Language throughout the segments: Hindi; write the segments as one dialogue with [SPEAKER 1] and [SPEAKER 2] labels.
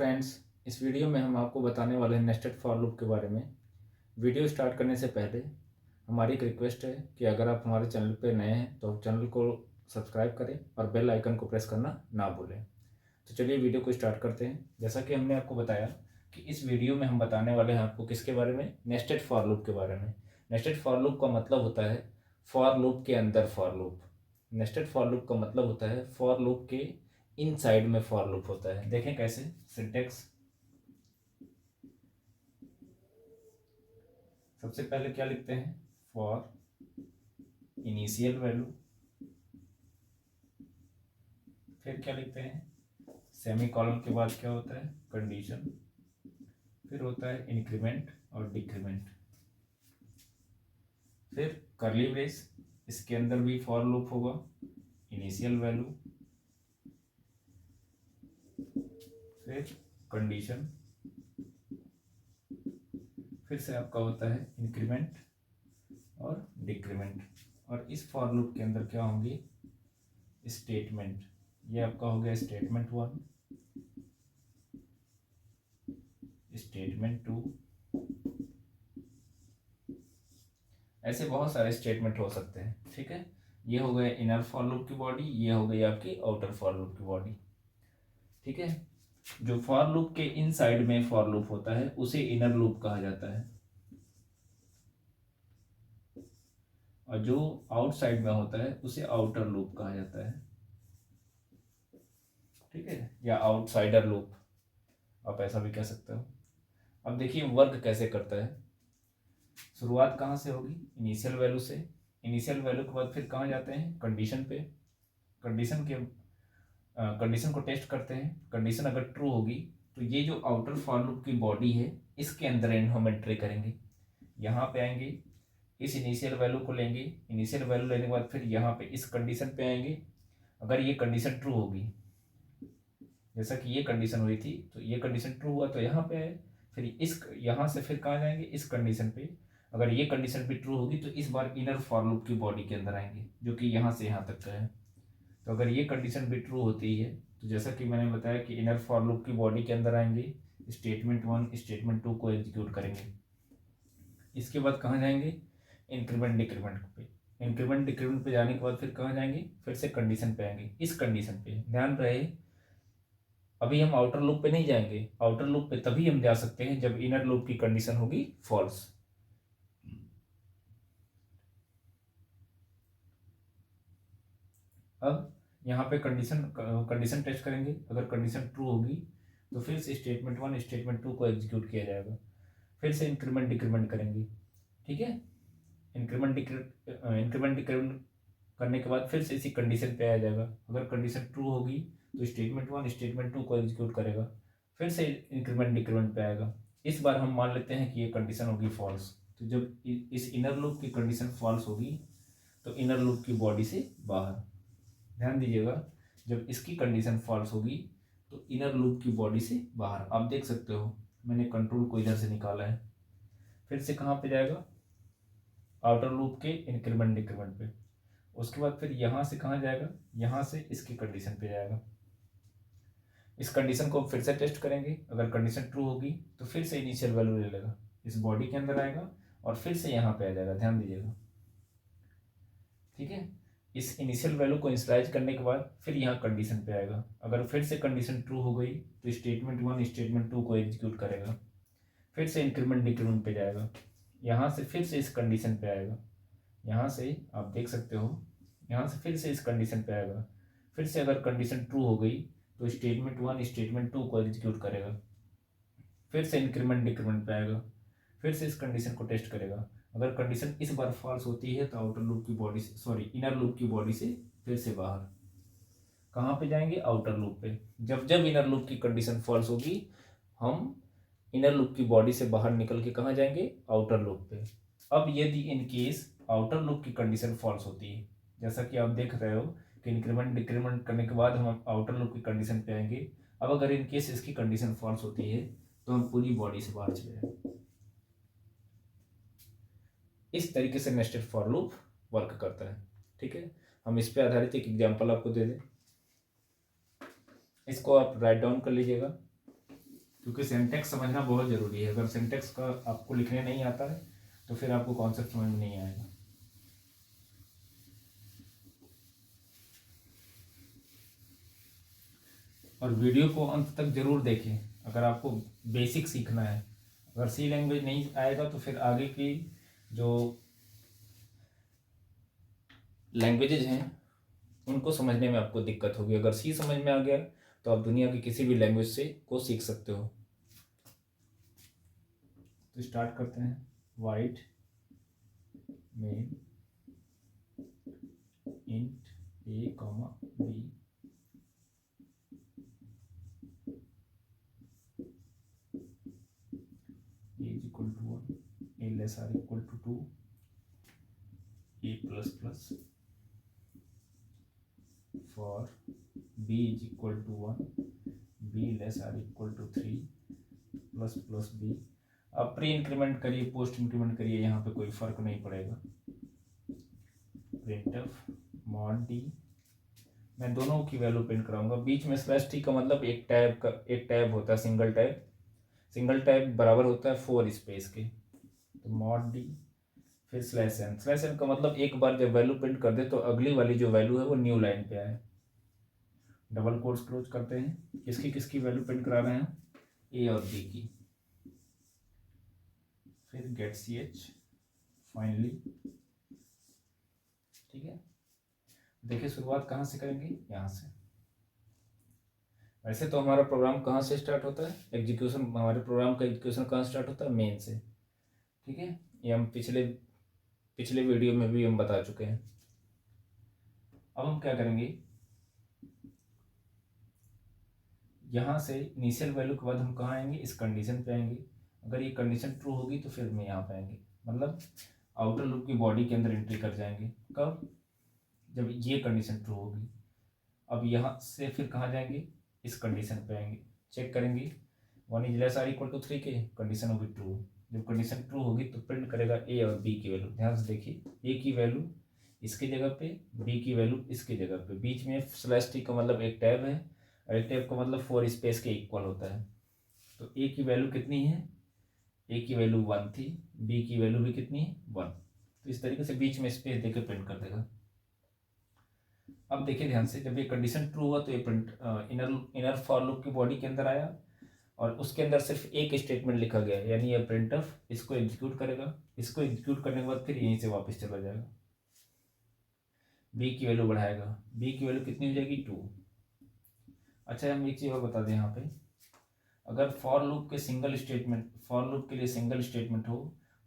[SPEAKER 1] फ्रेंड्स, इस वीडियो में हम आपको बताने वाले हैं नेस्टेड फॉर लूप के बारे में। वीडियो स्टार्ट करने से पहले हमारी एक रिक्वेस्ट है कि अगर आप हमारे चैनल पर नए हैं तो चैनल को सब्सक्राइब करें और बेल आइकन को प्रेस करना ना भूलें। तो चलिए वीडियो को स्टार्ट करते हैं। जैसा कि हमने आपको बताया कि इस वीडियो में हम बताने वाले हैं आपको किसके बारे में, नेस्टेड फॉर लूप के बारे में। नेस्टेड फॉर लूप का मतलब होता है फॉर लूप के अंदर for loop. Nested for loop का मतलब होता है फॉर लूप के इनसाइड में फॉर लूप होता है। देखें कैसे। सिंटेक्स, सबसे पहले क्या लिखते हैं, फॉर इनिशियल वैल्यू, फिर क्या लिखते हैं, सेमी कॉलन के बाद क्या होता है, कंडीशन, फिर होता है इंक्रीमेंट और डिक्रीमेंट, फिर कर्ली ब्रेस, इसके अंदर भी फॉर लूप होगा, इनिशियल वैल्यू, फिर कंडीशन, फिर से आपका होता है इंक्रीमेंट और डिक्रीमेंट। और इस फॉर लूप के अंदर क्या होंगे, स्टेटमेंट। ये आपका हो गया स्टेटमेंट 1, स्टेटमेंट 2, ऐसे बहुत सारे स्टेटमेंट हो सकते हैं। ठीक है, ये हो गए इनर फॉर लूप की बॉडी, ये हो गई आपकी आउटर फॉर लूप की बॉडी। ठीक है, जो फॉर लूप के इनसाइड में फॉर लूप होता है उसे इनर लूप कहा जाता है, और जो आउटसाइड में होता है उसे आउटर लूप कहा जाता है। ठीक है, या आउटसाइडर लूप, आप ऐसा भी कह सकते हो। अब देखिए वर्क कैसे करता है। शुरुआत कहाँ से होगी, इनिशियल वैल्यू से। इनिशियल वैल्यू के बाद फिर कहाँ जाते हैं, कंडीशन पे। कंडीशन को टेस्ट करते हैं। कंडीशन अगर ट्रू होगी तो ये जो आउटर फॉर लूप की बॉडी है इसके अंदर हम एंट्री करेंगे। यहाँ पे आएंगे, इस इनिशियल वैल्यू को लेंगे, इनिशियल वैल्यू लेने के बाद फिर यहाँ पे इस कंडीशन पे आएंगे। अगर ये कंडीशन ट्रू होगी, जैसा कि ये कंडीशन हुई थी, तो ये कंडीशन ट्रू हुआ तो यहाँ पे आए, फिर इस यहाँ से फिर कहाँ जाएंगे, इस कंडीशन पे। अगर ये कंडीशन भी ट्रू होगी तो इस बार इनर फॉर लूप की बॉडी के अंदर आएंगे, जो कि यहाँ से यहाँ तक का है। तो अगर ये कंडीशन भी ट्रू होती है तो जैसा कि मैंने बताया कि इनर फॉर लूप की बॉडी के अंदर आएंगे, स्टेटमेंट 1 स्टेटमेंट 2 को एग्जीक्यूट करेंगे। इसके बाद कहाँ जाएंगे, इंक्रीमेंट डिक्रीमेंट पे। इंक्रीमेंट डिक्रीमेंट पे जाने के बाद फिर कहाँ जाएंगे, फिर से कंडीशन पे आएंगे। इस कंडीशन पे ध्यान रहे, अभी हम आउटर लूप पे नहीं जाएंगे। आउटर लूप पे तभी हम जा सकते हैं जब इनर लूप की कंडीशन होगी फॉल्स। अब यहाँ पे कंडीशन टेस्ट करेंगे। अगर कंडीशन ट्रू होगी तो फिर से स्टेटमेंट 1 स्टेटमेंट 2 को एग्जीक्यूट किया जाएगा। फिर से इंक्रीमेंट डिक्रीमेंट करेंगे। ठीक है, इंक्रीमेंट डिक्रीमेंट करने के बाद फिर से इसी कंडीशन पे आ जाएगा। अगर कंडीशन ट्रू होगी तो स्टेटमेंट 1 स्टेटमेंट 2 को एग्जीक्यूट करेगा, फिर से इंक्रीमेंट डिक्रीमेंट पे आएगा। इस बार हम मान लेते हैं कि ये कंडीशन होगी फॉल्स। तो जब इस इनर लूप की कंडीशन फॉल्स होगी तो इनर लूप की बॉडी से बाहर। ध्यान दीजिएगा, जब इसकी कंडीशन फॉल्स होगी तो इनर लूप की बॉडी से बाहर। आप देख सकते हो मैंने कंट्रोल को इधर से निकाला है। फिर से कहाँ पे जाएगा, आउटर लूप के इंक्रीमेंट डिक्रीमेंट पे। उसके बाद फिर यहाँ से कहाँ जाएगा, यहाँ से इसकी कंडीशन पे जाएगा। इस कंडीशन को फिर से टेस्ट करेंगे। अगर कंडीशन ट्रू होगी तो फिर से इनिशियल वैल्यू ले लेगा, इस बॉडी के अंदर आएगा और फिर से यहाँ पे आ जाएगा। ध्यान दीजिएगा। ठीक है, इस इनिशियल वैल्यू को इनिशियलाइज करने के बाद फिर यहाँ कंडीशन पे आएगा। अगर फिर से कंडीशन ट्रू हो गई तो स्टेटमेंट 1 स्टेटमेंट 2 को एग्जीक्यूट करेगा। फिर से इंक्रीमेंट डिक्रीमेंट पे जाएगा, यहाँ से फिर से इस कंडीशन पे आएगा। यहाँ से आप देख सकते हो, यहाँ से फिर से इस कंडीशन पे आएगा। फिर से अगर कंडीशन ट्रू हो गई तो स्टेटमेंट 1 स्टेटमेंट 2 को एग्जीक्यूट करेगा। फिर से इंक्रीमेंट डिक्रीमेंट पे आएगा, फिर से इस कंडीशन को टेस्ट करेगा। अगर कंडीशन इस बार फॉल्स होती है तो आउटर लूप की बॉडी से, सॉरी इनर लूप की बॉडी से फिर से बाहर। कहाँ पे जाएंगे, आउटर लूप पे। जब जब इनर लूप की कंडीशन फॉल्स होगी हम इनर लूप की बॉडी से बाहर निकल के कहाँ जाएंगे, आउटर लूप पे। अब यदि इन केस आउटर लूप की कंडीशन फॉल्स होती है, जैसा कि आप देख रहे हो कि इंक्रीमेंट डिक्रीमेंट करने के बाद हम आउटर लूप की कंडीशन पे आएंगे। अब अगर इन केस इसकी कंडीशन फॉल्स होती है तो हम पूरी बॉडी से बाहर चले जाएंगे। इस तरीके से नेस्टेड फॉर लूप वर्क करता है। ठीक है, हम इस पे आधारित एक एग्जांपल आपको दे दें। इसको आप राइट डाउन कर लीजिएगा। क्योंकि सिंटैक्स समझना बहुत ज़रूरी है। अगर सिंटैक्स का आपको लिखने नहीं आता है तो फिर आपको कॉन्सेप्ट समझ में नहीं आएगा। और वीडियो को अंत तक जरूर देखें अगर आपको बेसिक सीखना है। अगर सी लैंग्वेज नहीं आएगा तो फिर आगे की जो लैंग्वेजेज हैं उनको समझने में आपको दिक्कत होगी। अगर सी समझ में आ गया तो आप दुनिया की किसी भी लैंग्वेज से को सीख सकते हो। तो स्टार्ट करते हैं। Void main int a comma b is equal to 1 a less or equal to 2 a plus plus for b is equal to 1 b less or equal to 3 plus plus b। अब प्री इंक्रीमेंट करिए पोस्ट इंक्रीमेंट करिए, यहाँ पे कोई फर्क नहीं पड़ेगा। printf mod d, मैं दोनों की वैल्यू प्रिंट कराऊंगा। बीच में स्लैश टी का मतलब एक टैब होता है, सिंगल टैब बराबर होता है 4 स्पेस के। तो mod d फिर स्लैश एन का मतलब एक बार जब वैल्यू प्रिंट कर दे तो अगली वाली जो वैल्यू है वो न्यू लाइन पे आए। डबल कोट्स क्लोज करते हैं। किसकी वैल्यू प्रिंट करा रहे हैं? ए और बी की। फिर गेट सी एच फाइनली। ठीक है, देखिए शुरुआत कहाँ से करेंगे? यहाँ से। वैसे तो हमारा प्रोग्राम कहाँ से स्टार्ट होता है? एग्जीक्यूशन, हमारे प्रोग्राम का एग्जीक्यूशन कहाँ स्टार्ट होता है? मेन से। ठीक है, ये हम पिछले वीडियो में भी हम बता चुके हैं। अब हम क्या करेंगे, यहाँ से इनिशियल वैल्यू के बाद हम कहाँ आएंगे? इस कंडीशन पे आएंगे। अगर ये कंडीशन ट्रू होगी तो फिर मैं यहाँ पे आएंगे, मतलब आउटर लूप की बॉडी के अंदर एंट्री कर जाएंगे। कब? जब ये कंडीशन ट्रू होगी। अब यहाँ से फिर कहाँ जाएंगे? इस कंडीशन पे आएंगे, चेक करेंगे 1 is less or equal to 3 के, कंडीशन होगी ट्रू। जब कंडीशन ट्रू होगी तो प्रिंट करेगा ए और बी की वैल्यू। ध्यान से देखिए, ए की वैल्यू इसकी जगह पे, बी की वैल्यू इसकी जगह पे। बीच में स्लैश टी का मतलब एक टैब है, और एक टैब का मतलब 4 स्पेस के इक्वल होता है। तो ए की वैल्यू कितनी है? ए की वैल्यू 1 थी, बी की वैल्यू भी कितनी है? 1। तो इस तरीके से बीच में स्पेस देके प्रिंट कर देगा। अब देखिए ध्यान से, जब ये कंडीशन ट्रू हुआ तो ये प्रिंट इनर फॉर लूप की बॉडी के अंदर आया और उसके अंदर सिर्फ एक स्टेटमेंट लिखा गया, यानी ये प्रिंटफ इसको एग्जीक्यूट करेगा। इसको एग्जीक्यूट करने के बाद फिर यहीं से वापस चला जाएगा, बी की वैल्यू बढ़ाएगा। बी की वैल्यू कितनी हो जाएगी? 2। अच्छा, हम एक चीज़ और बता दें यहाँ पे, अगर फॉर लूप के लिए सिंगल स्टेटमेंट हो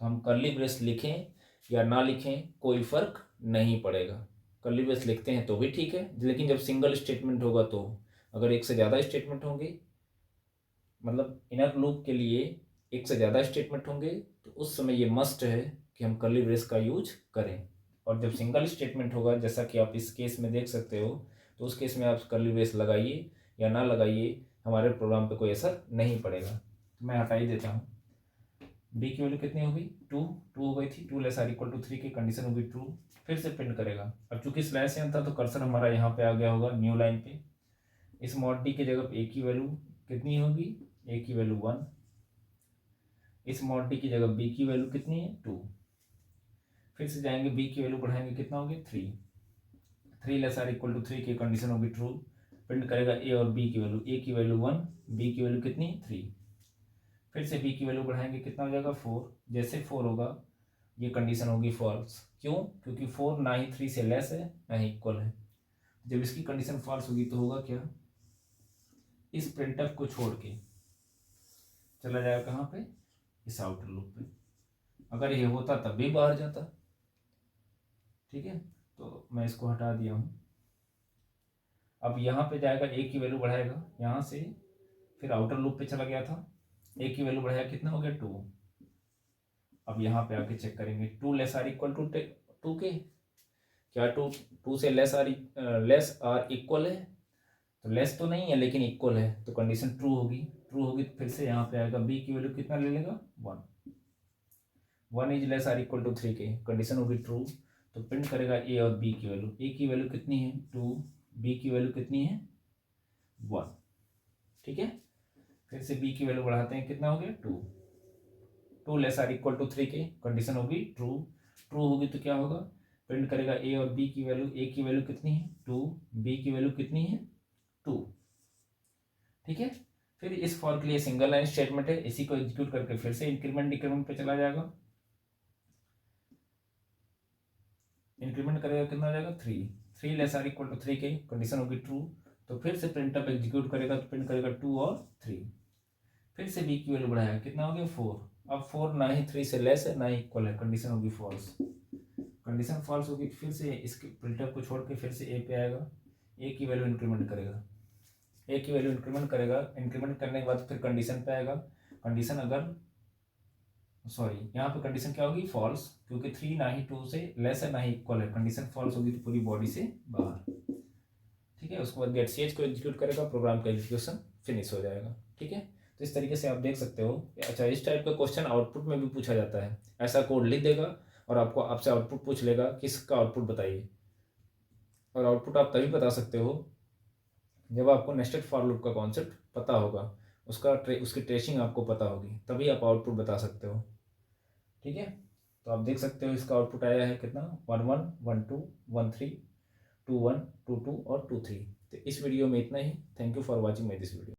[SPEAKER 1] तो हम कर्ली ब्रेस लिखें या ना लिखें कोई फर्क नहीं पड़ेगा। कर्ली ब्रेस लिखते हैं तो भी ठीक है, लेकिन जब सिंगल स्टेटमेंट होगा तो, अगर एक से ज़्यादा स्टेटमेंट होंगे, मतलब इनर लूप के लिए एक से ज़्यादा स्टेटमेंट होंगे, तो उस समय ये मस्ट है कि हम कर्ली ब्रेस का यूज करें। और जब सिंगल स्टेटमेंट होगा, जैसा कि आप इस केस में देख सकते हो, तो उस केस में आप कर्ली ब्रेस लगाइए या ना लगाइए, हमारे प्रोग्राम पे कोई असर नहीं पड़ेगा। तो मैं हटा ही देता हूँ। बी की वैल्यू कितनी होगी? 2 हो गई थी। 2 लेस आर इक्वल टू 3 की कंडीशन होगी ट्रू। फिर से प्रिंट करेगा। अब चूंकि स्लैश एन था तो कर्सर हमारा यहाँ पे आ गया होगा न्यू लाइन पे। इस मॉड डी की जगह पे ए की वैल्यू कितनी होगी? ए की वैल्यू 1। इस मॉड डी की जगह बी की वैल्यू कितनी है? 2। फिर से जाएंगे, बी की वैल्यू बढ़ाएंगे, कितना होगी? 3 लेस आर इक्वल टू 3 की कंडीशन होगी ट्रू। प्रिंट करेगा ए और बी की वैल्यू। ए की वैल्यू 1, बी की वैल्यू कितनी? 3। फिर से बी की वैल्यू बढ़ाएंगे, कितना हो जाएगा? 4। जैसे 4 होगा ये कंडीशन होगी फॉल्स। क्यों? क्योंकि 4 ना ही 3 से लेस है ना ही इक्वल है। जब इसकी कंडीशन फॉल्स होगी तो होगा क्या? इस प्रिंटफ को छोड़ के चला जाएगा कहाँ पे? इस आउटर लूप पे। अगर ये होता तब भी बाहर जाता। ठीक है, तो मैं इसको हटा दिया हूँ। अब यहाँ पे जाएगा, ए की वैल्यू बढ़ाएगा यहाँ से, फिर आउटर लूप पे चला गया था, ए की वैल्यू बढ़ाया, कितना हो गया? 2। अब यहाँ पे आके चेक करेंगे, 2 लेस आर इक्वल टू 2 के, क्या 2 से लेस आर इक्वल है? तो लेस तो नहीं है लेकिन इक्वल है, तो कंडीशन ट्रू होगी। तो फिर से यहाँ पे आएगा, बी की वैल्यू कितना ले लेगा? 1 is less or equal to 3 के, कंडीशन होगी ट्रू। तो प्रिंट करेगा ए और बी की वैल्यू। ए की वैल्यू कितनी है? 2। बी की वैल्यू कितनी है? 1। ठीक है, फिर से बी की वैल्यू बढ़ाते हैं, कितना हो गया 2, 2 लेस आर इक्वल टू 3 के, कंडीशन होगी ट्रू, ट्रू होगी तो क्या होगा, प्रिंट करेगा ए और बी की वैल्यू, ए की वैल्यू कितनी है 2, बी की वैल्यू कितनी है 2, ठीक है। फिर इस फॉर के लिए सिंगल लाइन स्टेटमेंट है, इसी को एग्जीक्यूट करके फिर से इंक्रीमेंट डिक्रीमेंट पे चला जाएगा, इंक्रीमेंट करेगा कितना हो जाएगा 3, 3 लेस आर इक्वल टू 3 के, कंडीशन होगी ट्रू, तो फिर से प्रिंट अप एग्जीक्यूट करेगा तो प्रिंट करेगा 2 और 3, फिर से बी की वैल्यू बढ़ाया, कितना हो गया 4, अब 4 ना ही 3 से लेस है ना ही इक्वल है, कंडीशन होगी फॉल्स, कंडीशन फॉल्स होगी, फिर से इसके प्रिंटअप को छोड़ के फिर से ए पे आएगा, ए की वैल्यू इंक्रीमेंट करेगा, ए की वैल्यू इंक्रीमेंट करेगा, इंक्रीमेंट करने के बाद फिर कंडीशन पे आएगा, कंडीशन अगर सॉरी यहाँ पे कंडीशन क्या होगी फॉल्स, क्योंकि 3 ना ही 2 से लेस है ना ही इक्वल है, कंडीशन फॉल्स होगी तो पूरी बॉडी से बाहर, ठीक है। उसके बाद गेट सीएच को एग्जीक्यूट करेगा, प्रोग्राम का एग्जीक्यूशन फिनिश हो जाएगा, ठीक है। तो इस तरीके से आप देख सकते हो। अच्छा, इस टाइप का क्वेश्चन आउटपुट में भी पूछा जाता है, ऐसा कोड लिख देगा और आपको आपसे आउटपुट पूछ लेगा कि इसका आउटपुट बताइए, और आउटपुट आप तभी बता सकते हो जब आपको नेस्टेड फॉर लूप का कॉन्सेप्ट पता होगा, उसकी ट्रेसिंग आपको पता होगी, तभी आप आउटपुट बता सकते हो, ठीक है। तो आप देख सकते हो इसका आउटपुट आया है कितना 1 1 1 2 1 3 2 1 2 2 और 2 3। तो इस वीडियो में इतना ही। Thank you for watching my this video.